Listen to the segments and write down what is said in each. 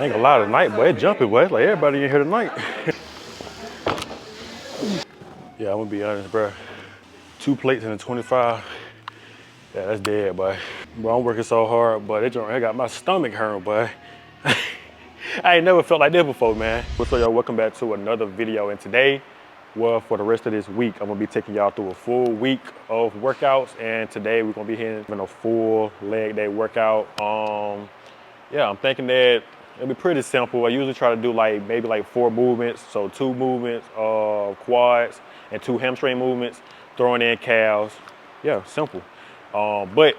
I ain't gonna lie, tonight, boy, it jumping, boy. It's like everybody in here tonight. Yeah, I'm gonna be honest, bro. 2 plates and a 25. Yeah, that's dead, boy. Bro, I'm working so hard, but I got my stomach hurting, boy. I ain't never felt like this before, man. What's up, y'all? Welcome back to another video. And today, well, for the rest of this week, I'm gonna be taking y'all through a full week of workouts. And today, we're gonna be hitting a full leg day workout. Yeah, I'm thinking that it'll be pretty simple. I usually try to do maybe 4 movements. So 2 movements of quads and 2 hamstring movements, throwing in calves. Yeah, simple. But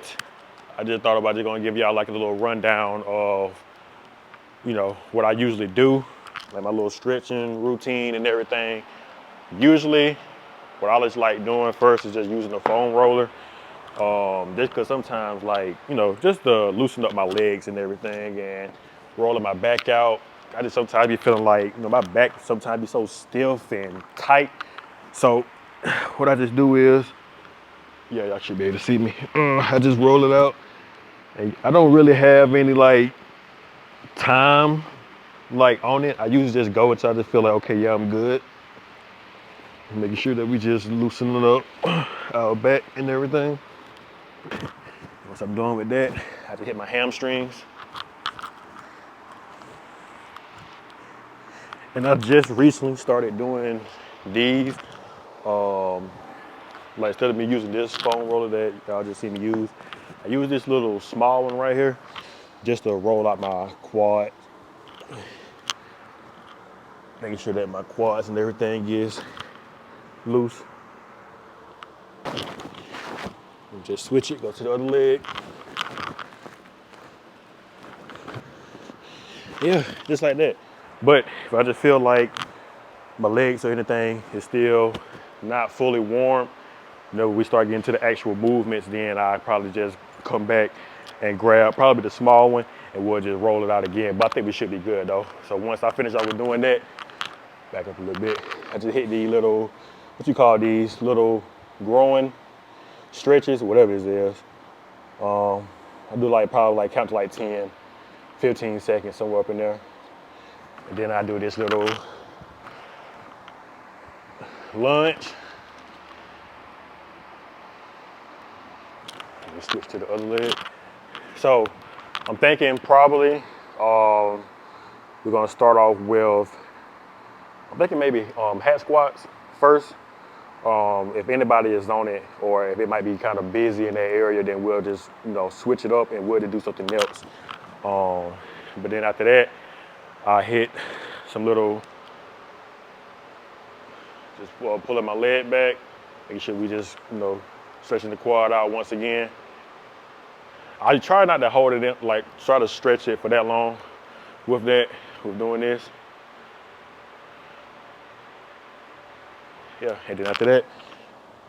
I just thought about just gonna give y'all like a little rundown of, what I usually do, like my little stretching routine and everything. Usually, what I just like doing first is just using the foam roller. Just cause sometimes just to loosen up my legs and everything and rolling my back out. I just sometimes be feeling like, my back sometimes be so stiff and tight. So what I just do is, yeah, y'all should be able to see me. I just roll it out. And I don't really have any time on it. I usually just go until I just feel like, okay, yeah, I'm good. Making sure that we just loosen it up, our back and everything. Once I'm done with that, I have to hit my hamstrings. And I just recently started doing these. Instead of me using this foam roller that y'all just seen me use, I use this little small one right here just to roll out my quad. Making sure that my quads and everything is loose. And just switch it, go to the other leg. Yeah, just like that. But if I just feel like my legs or anything is still not fully warm, we start getting to the actual movements, then I probably just come back and grab probably the small one and we'll just roll it out again. But I think we should be good though. So once I finish off with doing that, back up a little bit, I just hit these little, little growing stretches, whatever this is. I do probably count to 10, 15 seconds, somewhere up in there. And then I do this little lunge. Let me switch to the other leg. So I'm thinking probably we're gonna start off with, I'm thinking maybe hat squats first. If anybody is on it or if it might be kind of busy in that area, then we'll just switch it up and we'll just do something else. But then after that, I hit some little, just pulling my leg back, making sure we just stretching the quad out once again. I try not to hold it in, try to stretch it for that long with doing this. Yeah, and then after that,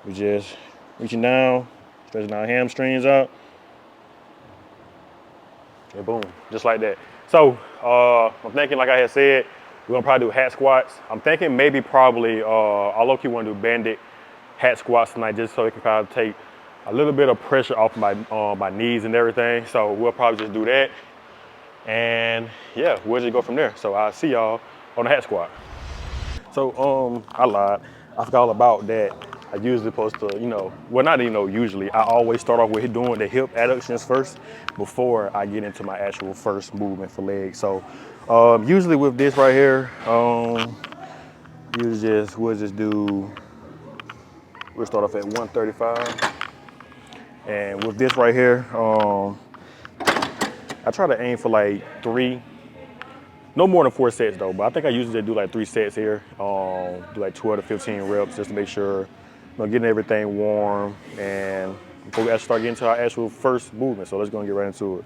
we just reaching down, stretching our hamstrings out, and boom, just like that. So I'm thinking, like I had said, we're gonna probably do hat squats. I'm thinking maybe probably, I low-key wanna do banded hat squats tonight just so it can probably take a little bit of pressure off my knees and everything. So we'll probably just do that. And yeah, we'll just go from there. So I'll see y'all on the hat squat. So I lied. I forgot all about that. I usually supposed to, well, not usually. I always start off with doing the hip adductions first before I get into my actual first movement for legs. So usually with this right here, we'll start off at 135. And with this right here, I try to aim for 3, no more than 4 sets though, but I think I usually do 3 sets here. Do 12 to 15 reps just to make sure, getting everything warm and before we actually start getting to our actual first movement. So let's go and get right into it.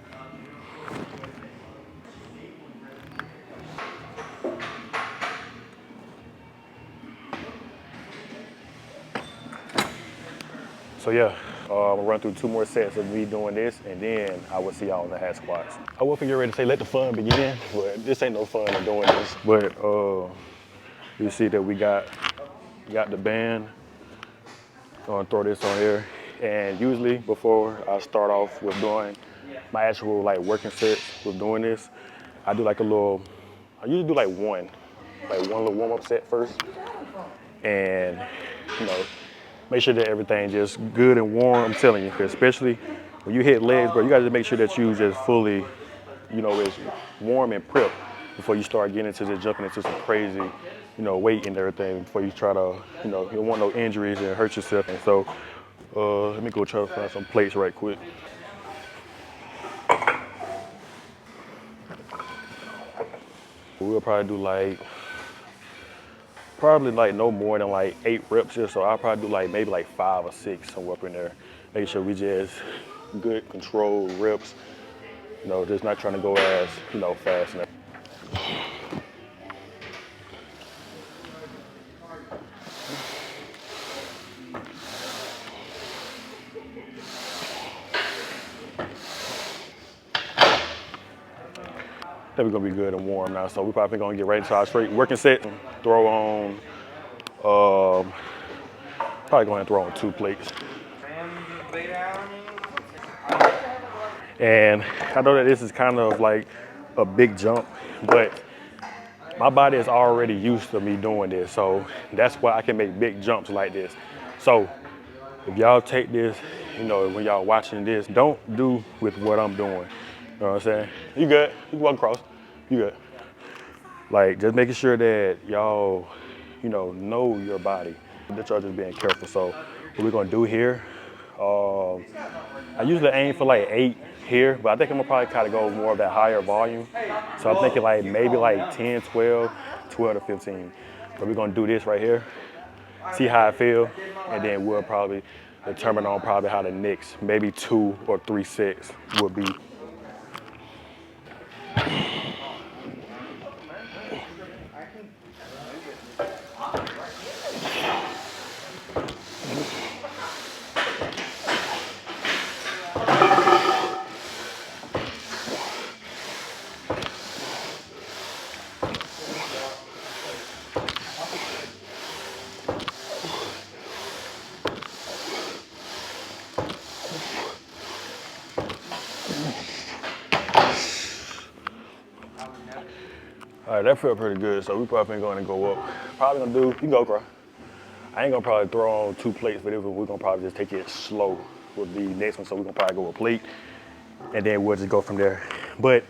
So yeah, I'm gonna run through 2 more sets of me doing this, and then I will see y'all on the hat squats. I wasn't getting ready to say let the fun begin, but this ain't no fun in doing this. But you see that we got the band. Gonna throw this on here, and usually before I start off with doing my actual working sets with doing this, I do like a little, I usually do like one little warm-up set first. And, you know, make sure that everything just good and warm. I'm telling you, 'cause especially when you hit legs, bro, you gotta make sure that you just fully, you know, it's warm and prep before you start getting into just jumping into some crazy, you know, weight and everything before you try to, you know, you don't want no injuries and hurt yourself. And so, let me go try to find some plates right quick. We'll probably do like, no more than like 8 reps here. So I'll probably do like maybe like 5 or 6 somewhere up in there. Make sure we just good controlled reps. You know, just not trying to go as, you know, fast enough. I think we're gonna be good and warm now. So we're probably gonna get right into our straight working set. Throw on, probably going to throw on 2 plates. And I know that this is kind of like a big jump, but my body is already used to me doing this. So that's why I can make big jumps like this. So if y'all take this, you know, when y'all watching this, don't do with what I'm doing. You know what I'm saying? You good, you can walk across, you good. Like, just making sure that y'all, you know your body, that y'all just being careful. So what we're gonna do here, I usually aim for like 8 here, but I think I'm gonna probably kind of go more of that higher volume. So I'm thinking like maybe like 10, 12, 12 to 15. But we're gonna do this right here, see how I feel, and then we'll probably determine on probably how the next maybe 2 or 3 sets will be. All right, that felt pretty good, so we probably going to go up. Probably gonna do, you can go, bro. I ain't gonna probably throw on 2 plates, but we're gonna probably just take it slow with the next one. So we're gonna probably go a plate, and then we'll just go from there. But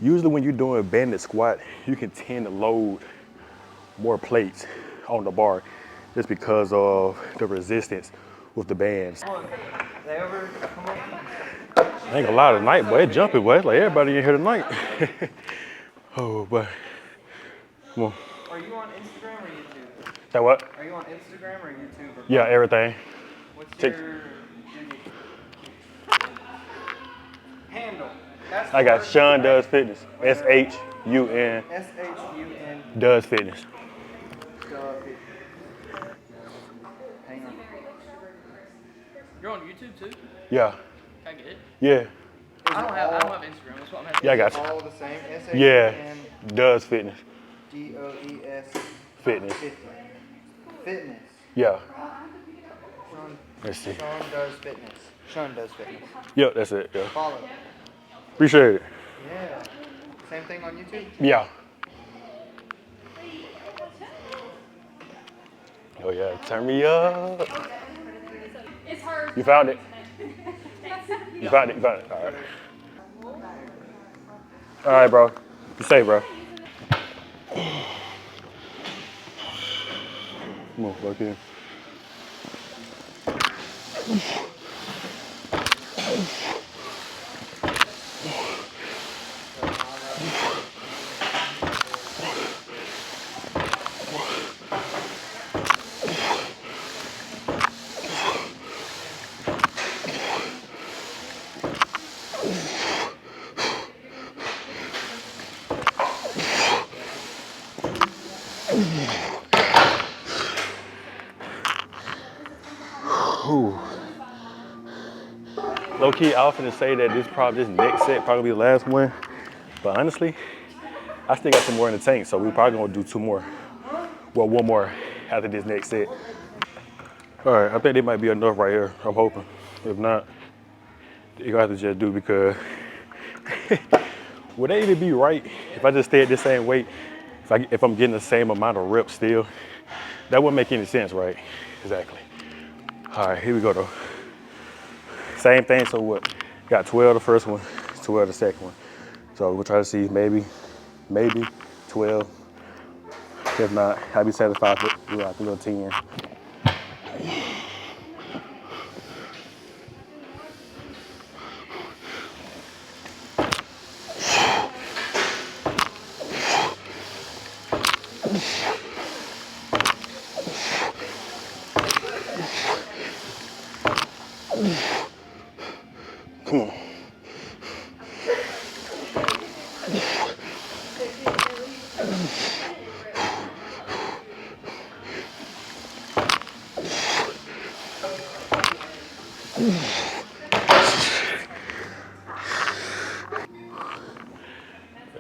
usually when you're doing banded squat, you can tend to load more plates on the bar just because of the resistance with the bands. I ain't gonna lie tonight, boy, it jumping, boy. It's like everybody in here tonight. Oh, boy. Come on. Are you on Instagram or YouTube? That what? Are you on Instagram or YouTube? Or Yeah, everything. What's your handle? That's I got Sean Does Fitness. SHUN SHUN Does Fitness. Hang on. You're on YouTube too? Yeah. Can I get it? Yeah. I don't have Instagram. That's what I'm asking. Yeah, I got you. All the same. Yeah. Does Fitness. DOES. Fitness. Fitness. Yeah. Sean, Let's see. Sean Does Fitness. Sean Does Fitness. Yep, that's it. Yeah. Follow. Appreciate it. Yeah. Same thing on YouTube? Yeah. Oh yeah, turn me up. You found it? You found it, you found it. All right. All right, bro. You safe, bro. Come on, back in. Low key, I often say that this next set probably be the last one, but honestly, I still got some more in the tank, so we probably gonna do 2 more. Well, 1 more after this next set. All right, I think it might be enough right here. I'm hoping. If not, you're gonna have to just do because Would that even be right if I just stay at the same weight? If I'm getting the same amount of reps still, that wouldn't make any sense, right? Exactly. All right, here we go though. Same thing. So what? Got 12 the first one, 12 the second one. So we'll try to see maybe 12. If not, I'll be satisfied with like a little 10. Come on.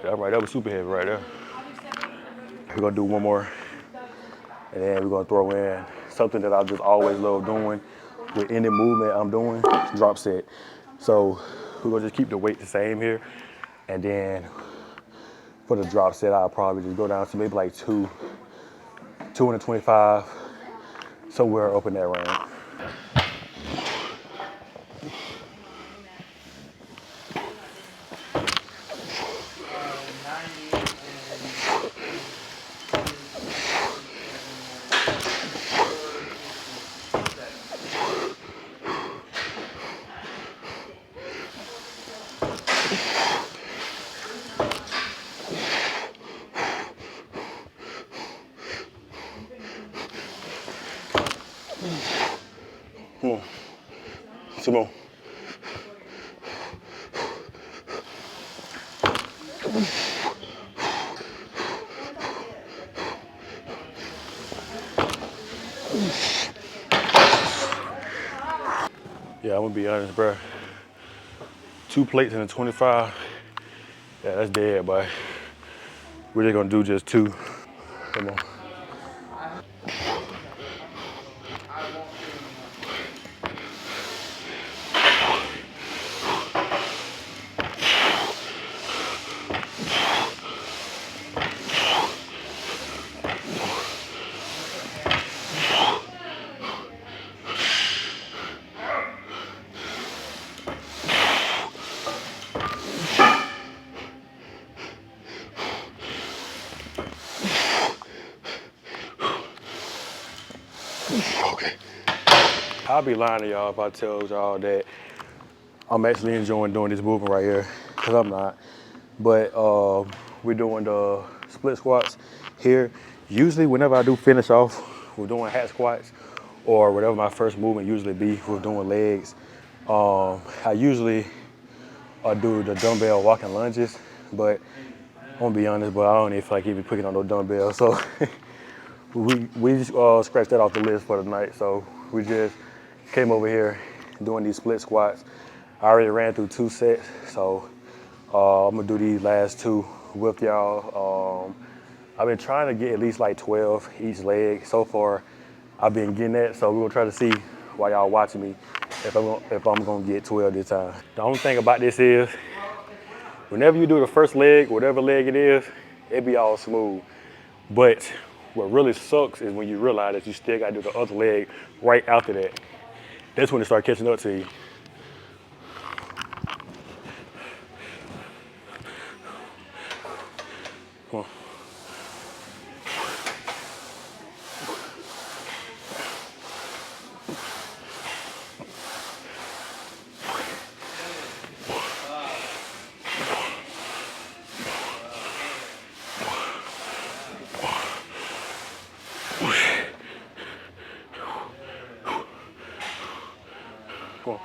All right, that was super heavy right there. We're gonna do one more, and then we're gonna throw in something that I just always love doing with any movement I'm doing, drop set. So we're gonna just keep the weight the same here, and then for the drop set, I'll probably just go down to maybe like 225, somewhere up in that range. Come on, some more. Yeah, I'm gonna be honest, bro. 2 plates and a 25. Yeah, that's dead, boy. We're just gonna do just two. Come on. Okay. I'll be lying to y'all if I tell y'all that I'm actually enjoying doing this movement right here, because I'm not. But we're doing the split squats here. Usually whenever I do finish off, we're doing hat squats or whatever my first movement usually be, we're doing legs. I usually do the dumbbell walking lunges, but I'm gonna be honest, but I don't even feel like even picking on no dumbbells. So we just scratched that off the list for the night. So we just came over here doing these split squats. I already ran through 2 sets, so I'm gonna do these last two with y'all. I've been trying to get at least like 12 each leg. So far, I've been getting that. So we're gonna try to see while y'all watching me if I'm gonna get 12 this time. The only thing about this is, whenever you do the first leg, whatever leg it is, it be all smooth. But what really sucks is when you realize that you still gotta do the other leg right after that. That's when it start catching up to you. Come on. Come on.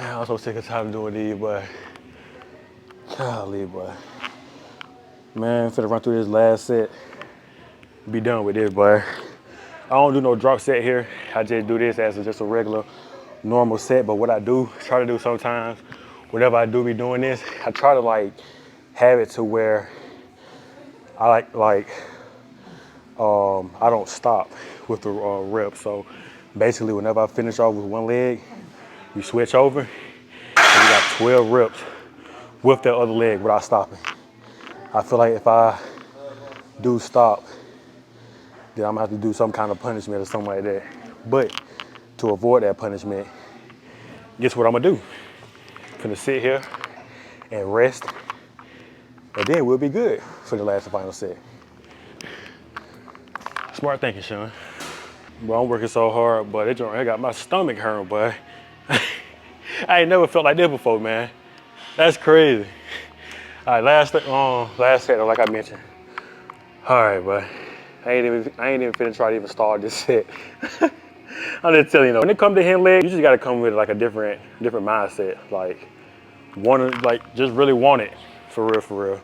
I'm so sick of tired of doing these, but golly, boy. Man, I'm finna run through this last set. be done with this, but I don't do no drop set here. I just do this as just a regular, normal set. But what I do try to do sometimes, whenever I do be doing this, I try to like have it to where I I don't stop with the reps. So basically, whenever I finish off with one leg, you switch over, and you got 12 reps with that other leg without stopping. I feel like if I do stop, then I'm gonna have to do some kind of punishment or something like that. But to avoid that punishment, guess what I'm gonna do? I'm gonna sit here and rest, and then we'll be good for the last and final set. Smart thinking, Sean. Bro, I'm working so hard, but I got my stomach hurting, boy. I ain't never felt like this before, man. That's crazy. All right, last set, like I mentioned. All right, but I ain't even finna try to even start this set. I'm just telling you, when it comes to hand leg, you just gotta come with like a different mindset. Like just really want it, for real.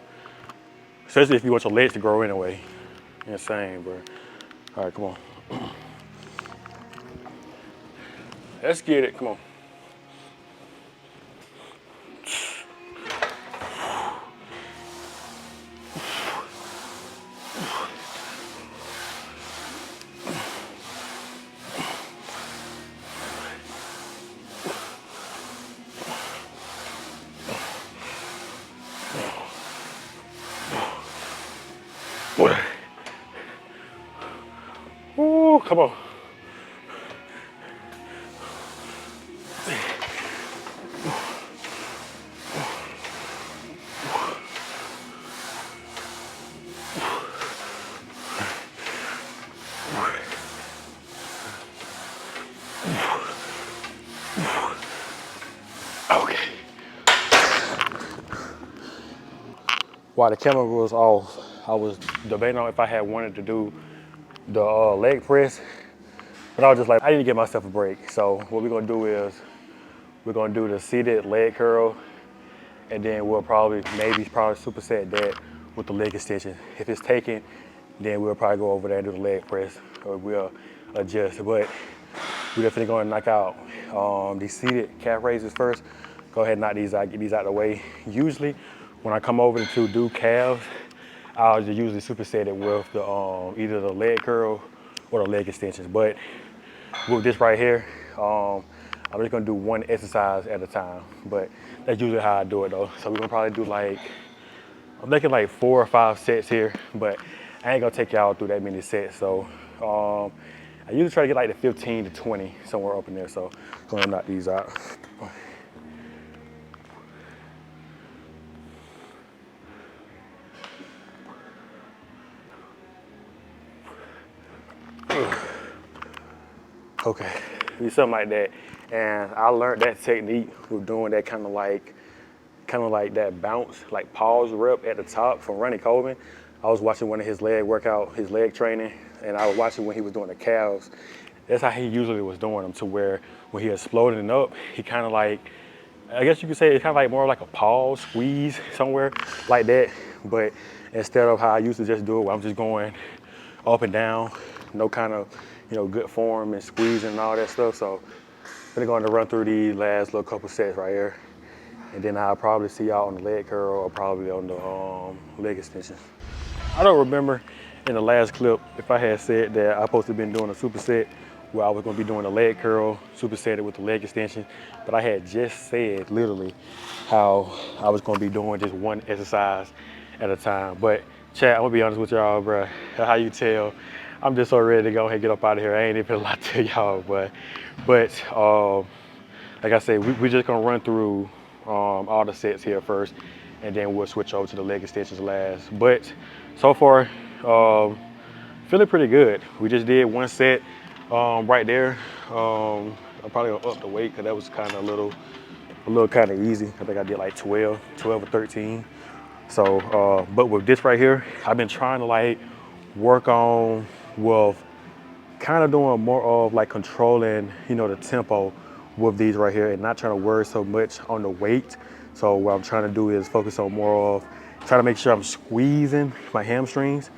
Especially if you want your legs to grow anyway. Insane, bro. All right, come on. Let's get it, come on. Ooh, come on. Okay. While the camera was off, I was debating on if I had wanted to do the leg press, but I was just like, I need to give myself a break. So what we're gonna do is we're gonna do the seated leg curl, and then we'll probably superset that with the leg extension. If it's taken, then we'll probably go over there and do the leg press, or we'll adjust. But we're definitely gonna knock out these seated calf raises first. Go ahead and knock these out, get these out of the way. Usually, when I come over to do calves, I'll just usually superset it with the either the leg curl or the leg extensions. But with this right here, I'm just gonna do one exercise at a time. But that's usually how I do it though. So we're gonna probably do I'm making like 4 or 5 sets here, but I ain't gonna take y'all through that many sets. So I usually try to get like the 15 to 20, somewhere up in there. So I'm gonna knock these out. Okay, do something like that. And I learned that technique with doing that kind of like that bounce, like pause rep at the top from Ronnie Coleman. I was watching one of his leg training, and I was watching when he was doing the calves. That's how he usually was doing them, to where when he exploded it up, he kind of like, I guess you could say it's kind of like more like a pause, squeeze somewhere like that. But instead of how I used to just do it, where I'm just going up and down, no kind of, good form and squeezing and all that stuff. So I'm going to run through these last little couple sets right here. And then I'll probably see y'all on the leg curl or probably on the leg extension. I don't remember in the last clip if I had said that I supposed to have been doing a superset where I was going to be doing a leg curl, superset it with the leg extension. But I had just said literally how I was going to be doing just one exercise at a time. But chat, I'm going to be honest with y'all, bro. How you tell, I'm just so ready to go ahead and get up out of here. I ain't even a lot to y'all, but like I said, we're just going to run through all the sets here first, and then we'll switch over to the leg extensions last. But so far, feeling pretty good. We just did one set right there. I'm probably gonna up the weight because that was kind of a little kind of easy. I think I did like 12 or 13. So, but with this right here, I've been trying to like work on with kind of doing more of like controlling, the tempo with these right here, and not trying to worry so much on the weight. So what I'm trying to do is focus on more of trying to make sure I'm squeezing my hamstrings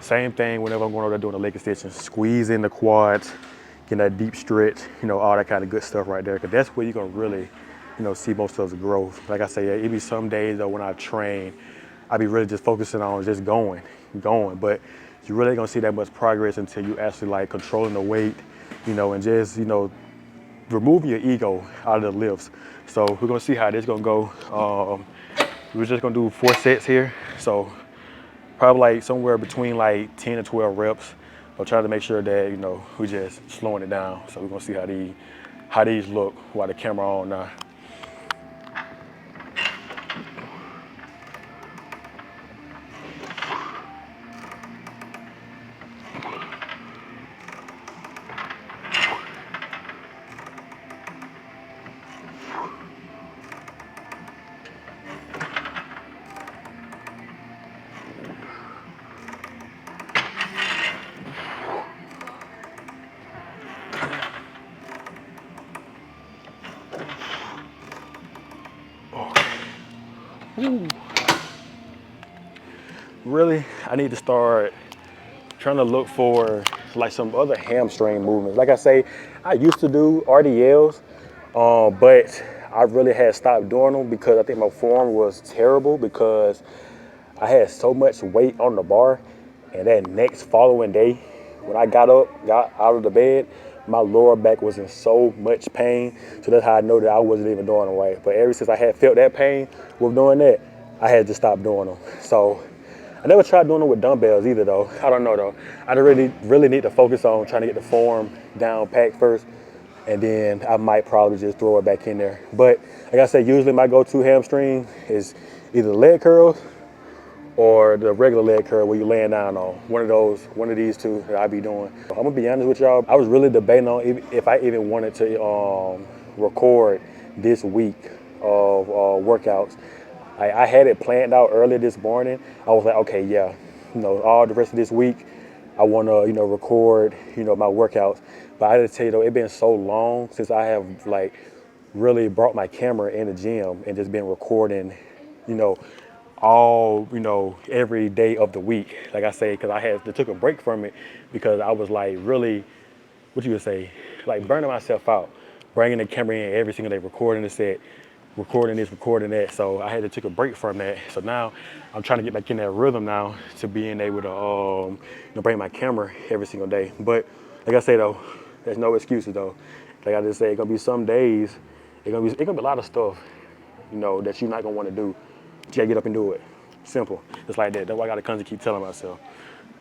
Same thing whenever I'm going over there doing the leg extensions, squeeze in the quads, getting that deep stretch, you know, all that kind of good stuff right there. Cause that's where you're gonna really, you know, see most of the growth. Like I say, it be some days though when I train, I be really just focusing on just going. But you really gonna see that much progress until you actually like controlling the weight, you know, and just, you know, removing your ego out of the lifts. So we're gonna see how this gonna go. We're just gonna do 4 sets here. So probably like somewhere between like 10 to 12 reps. I'll try to make sure that, you know, we're just slowing it down. So we're gonna see how these look while the camera on now. Really, I need to start trying to look for like some other hamstring movements. Like I say, I used to do RDLs, but I really had stopped doing them because I think my form was terrible because I had so much weight on the bar, and that next following day, when I got out of the bed, my lower back was in so much pain. So that's how I know that I wasn't even doing it right. But ever since I had felt that pain with doing that, I had to stop doing them. So I never tried doing them with dumbbells either though. I don't know though. I really need to focus on trying to get the form down packed first, and then I might probably just throw it back in there. But like I said, usually my go-to hamstring is either leg curls or the regular leg curl where you laying down on. One of these two that I be doing. I'm gonna be honest with y'all, I was really debating on if I even wanted to record this week of workouts. I had it planned out earlier this morning. I was like, okay, yeah, you know, all the rest of this week, I wanna, you know, record, you know, my workouts. But I gotta tell you though, it's been so long since I have like really brought my camera in the gym and just been recording, you know, all, you know, every day of the week. Like I say, because I took a break from it because I was like really, what you would say, like burning myself out, bringing the camera in every single day, recording the set, recording this, recording that. So I had to take a break from that. So now I'm trying to get back in that rhythm now to being able to, you know, bring my camera every single day. But like I say though, there's no excuses though. Like I just say, it's gonna be some days, it's gonna be a lot of stuff, you know, that you're not gonna want to do. You gotta get up and do it. Simple. Just like that. That's why I gotta constantly keep telling myself.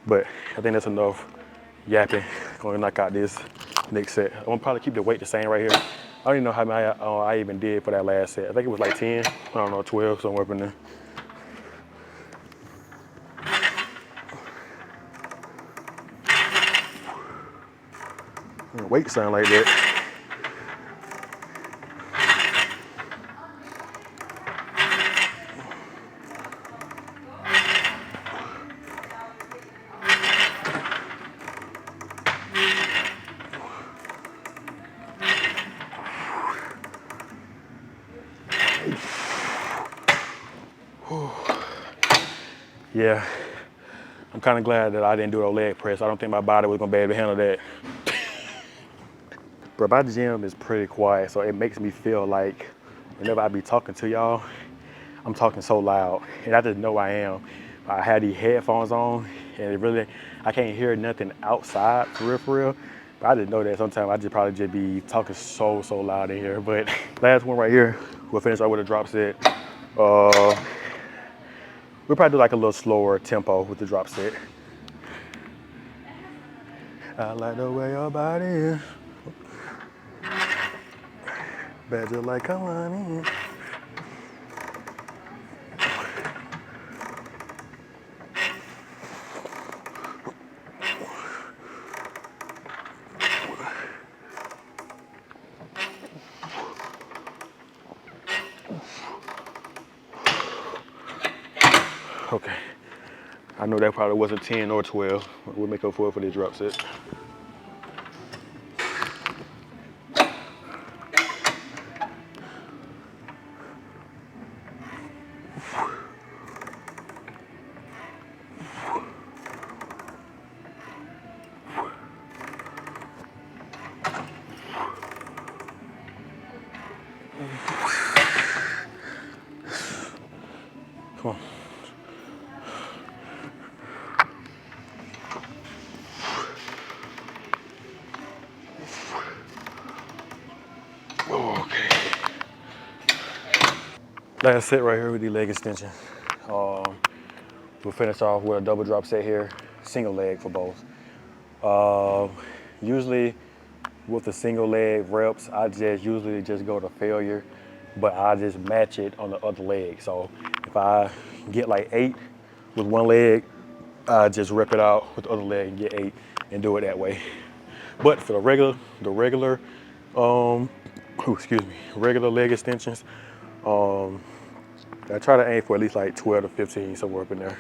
But I think that's enough yapping. Gonna knock out this next set. I'm gonna probably keep the weight the same right here. I don't even know how many I even did for that last set. I think it was like 10, I don't know, 12, somewhere up in there. Weight sound like that. Yeah, I'm kind of glad that I didn't do a leg press. I don't think my body was gonna be able to handle that. But my gym is pretty quiet, so it makes me feel like whenever I be talking to y'all, I'm talking so loud, and I just know I am. I had these headphones on, and I can't hear nothing outside for real. But I just know that sometimes I just probably just be talking so loud in here. But last one right here, we'll finish out with a drop set. We'll probably do like a little slower tempo with the drop set. I like the way your body is. Bad just like come on in. Okay. I know that probably wasn't 10 or 12. We'll make up for it for this drop set. Come on. Okay. Last set right here with the leg extension. We'll finish off with a double drop set here, single leg for both. Usually with the single leg reps, I usually just go to failure, but I just match it on the other leg. So if I get like 8 with one leg, I just rep it out with the other leg and get 8 and do it that way. But for the regular, excuse me, regular leg extensions, I try to aim for at least like 12 to 15, somewhere up in there.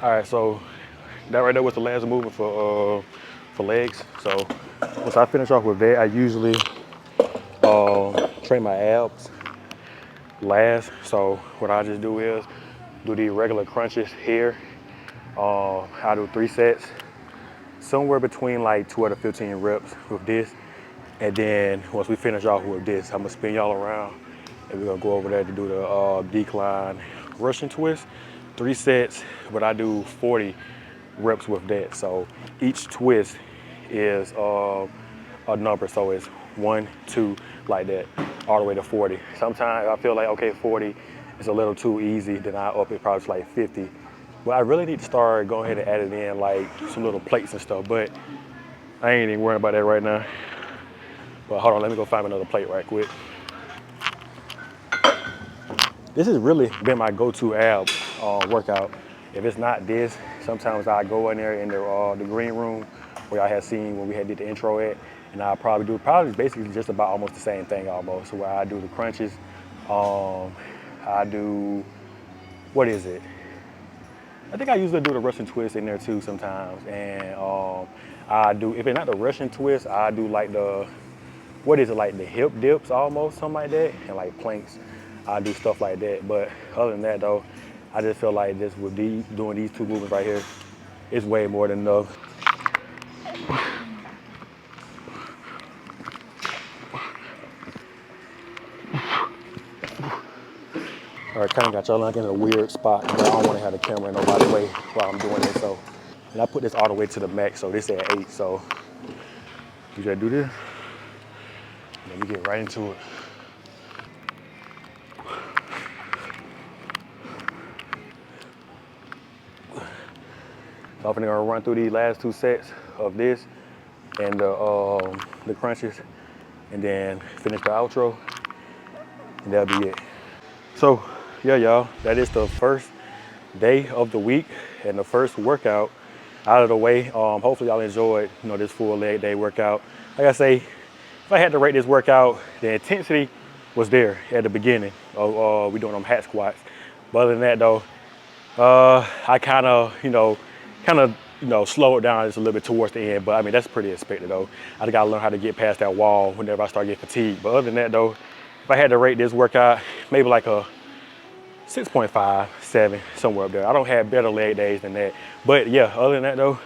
All right, so that right there was the last movement for legs. So once I finish off with that, I usually train my abs last. So what I just do is do the regular crunches here. I do 3 sets, somewhere between like 12 to 15 reps with this. And then once we finish off with this, I'm gonna spin y'all around and we're gonna go over there to do the decline Russian twist. 3 sets, but I do 40 reps with that. So each twist is a number. So it's 1, 2, like that, all the way to 40. Sometimes I feel like, okay, 40 is a little too easy, then I up it probably to like 50. But I really need to start going ahead and add it in like some little plates and stuff, but I ain't even worrying about that right now. But hold on, let me go find another plate right quick. This has really been my go-to ab workout. If it's not this, sometimes I go in there in the green room where I had seen when we had did the intro at, and I probably basically just about almost the same thing almost. So where I do the crunches, I do, what is it? I think I usually do the Russian twist in there too sometimes, and I do, if it's not the Russian twist, I do like the, what is it, like the hip dips almost, something like that, and like planks. I do stuff like that. But other than that though, I just feel like just with doing these 2 movements right here, it's way more than enough. All right, kind of got y'all like in a weird spot, but I don't want to have the camera in nobody's way while I'm doing this. So, and I put this all the way to the max, so this at 8. So you gotta do this, and then we get right into it. So I'm gonna run through these last 2 sets of this and the crunches, and then finish the outro, and that'll be it. So yeah, y'all, that is the first day of the week and the first workout out of the way. Hopefully y'all enjoyed, this full leg day workout. Like I say, if I had to rate this workout, the intensity was there at the beginning of we doing them hat squats. But other than that though, I kind of, slow it down just a little bit towards the end. But I mean, that's pretty expected though. I gotta learn how to get past that wall whenever I start getting fatigued. But other than that though, if I had to rate this workout, maybe like a 6.5, 7, somewhere up there. I don't have better leg days than that. But yeah, other than that though,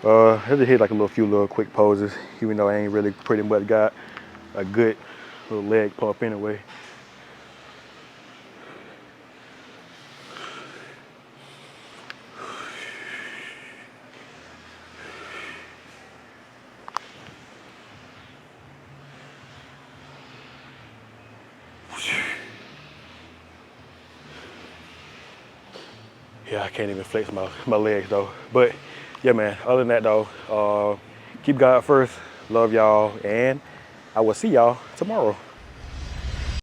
I just hit like a few little quick poses, even though I ain't really pretty much got a good little leg pump anyway. Yeah, I can't even flex my legs though. But yeah, man, other than that though, keep God first, love y'all, and I will see y'all tomorrow.